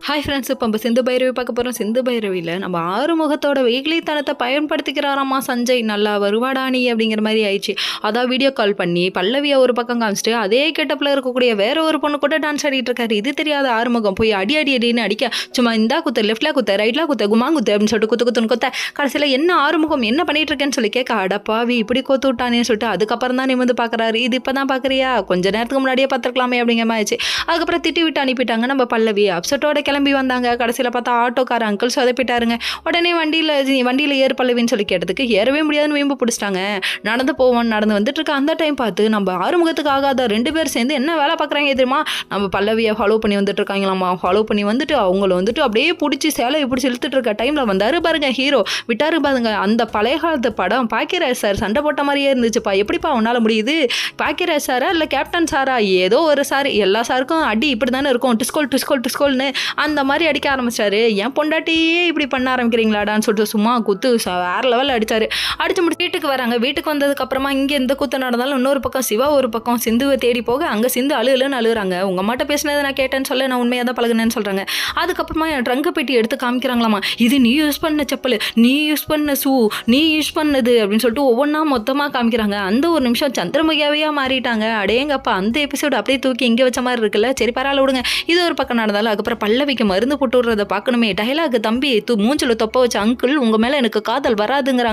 Hi friends, இப்போ நம்ம சிந்து பைரவி பார்க்க போகிறோம். சிந்து பைரவியில் நம்ம ஆறுமுகத்தோட வெகுளித்தனத்தை பயன்படுத்திக்கிறாராமா சஞ்சய். நல்லா வருவாடானி அப்படிங்கிற மாதிரி ஆயிடுச்சு. அதான் வீடியோ கால் பண்ணி பல்லவியை ஒரு பக்கம் காமிச்சிட்டு அதே கெட்டப்பில் இருக்கக்கூடிய வேற ஒரு பொண்ணு கூட டான்ஸ் ஆடிட்டு இருக்காரு. இது தெரியாத ஆறுமுகம் போய் அடின்னு அடிக்க, சும்மா இந்தா குத்து, லெஃப்ட்ல குத்த, ரைட்ல குத்த, குமாங்குத்து அப்படின்னு சொல்லிட்டு குத்துன்னு கொத்த, கடைசியில் என்ன ஆறுமுகம் என்ன பண்ணிட்டு இருக்கேன்னு சொல்லி கேட்க, அடப்பாவி இப்படி கொத்து விட்டானேன்னு சொல்லிட்டு அதுக்கப்புறம் தான் நிமிந்து பார்க்குறாரு. இது இப்போ தான் பார்க்குறியா, கொஞ்ச நேரத்துக்கு முன்னாடியே பார்த்துருக்கலாமே அப்படிங்கிற மாதிரி ஆயிடுச்சு. அதுக்கப்புறம் திட்டி விட்டு அனுப்பிட்டாங்க நம்ம பல்லவி. அப்செட்டோட கிளம்பி வந்தாங்க. கடைசியில் பார்த்தா ஆட்டோக்கார அங்கிள் சொதப்பிட்டாருங்க. உடனே வண்டியில் ஏறு பல்லவின்னு சொல்லி கேட்டதுக்கு ஏறவே முடியாதுன்னு வீம்பு பிடிச்சிட்டாங்க. நடந்து வந்துட்டு இருக்க அந்த டைம் பார்த்து நம்ம ஆறுமுகத்துக்கு ஆகாத 2 பேர் சேர்ந்து என்ன வேலை பார்க்குறாங்க தெரியுமா, நம்ம பல்லவியை ஃபாலோ பண்ணி வந்துட்டு இருக்காங்களாமா. ஃபாலோ பண்ணி வந்துட்டு அவங்கள வந்துட்டு அப்படியே பிடிச்சி சேலையை பிடிச்சி இழுத்துட்டு இருக்க டைமில் வந்தாரு பாருங்க ஹீரோ. விட்டாரு பாருங்க. அந்த பழைய காலத்து படம் பாக்கியராஜ் சார் சண்டை போட்ட மாதிரியே இருந்துச்சுப்பா. எப்படிப்பா உன்னால் முடியுது? பாக்கியராஜ் சாரா இல்லை கேப்டன் சாரா, ஏதோ ஒரு சார், எல்லா சாருக்கும் அடி இப்படி தானே இருக்கும், டிஸ்கோல்னு அந்த மாதிரி அடிக்க ஆரம்பிச்சாரு. ஏன் பொண்டாட்டியே இப்படி பண்ண ஆரம்பிக்கிறீங்களாடான்னு சொல்லிட்டு சும்மா குத்து வேற லெவலில் அடிச்சாரு. அடிச்சு முடிச்சு வீட்டுக்கு வராங்க. வீட்டுக்கு வந்ததுக்கு அப்புறமா இங்கே எந்த குத்து நடந்தாலும் இன்னொரு பக்கம் சிவா ஒரு பக்கம் சிந்துவை தேடி போக, அங்கே சிந்து அழுகுன்னு அழுகுறாங்க. உங்க அம்மாட்ட பேசினதை நான் கேட்டேன்னு சொல்ல, நான் உண்மையாக தான் பழகுனேன்னு சொல்றாங்க. அதுக்கப்புறமா என் ட்ரங்கு பெட்டி எடுத்து காமிக்கிறாங்களாமா. இது நீ யூஸ் பண்ண செப்பல், நீ யூஸ் பண்ண ஷூ, நீ யூஸ் பண்ணது அப்படின்னு சொல்லிட்டு ஒவ்வொன்றா மொத்தமாக காமிக்கிறாங்க. அந்த ஒரு நிமிஷம் சந்திரமுகியாவே மாறிட்டாங்க. அடேங்கப்பா, அந்த எபிசோடு அப்படியே தூக்கி இங்கே வச்ச மாதிரி இருக்குல்ல. சரி பரவாயில்ல விடுங்க. இது ஒரு பக்கம் நடந்தாலும் அதுக்கப்புறம் பல்லவிக்கு மருந்து போட்டு விடுறத பார்க்கணுமே. டைலாக் தம்பி மூஞ்சில தொப்ப வச்ச அங்கிள், உங்க மேல எனக்கு காதல் வராதுங்கிறாங்க.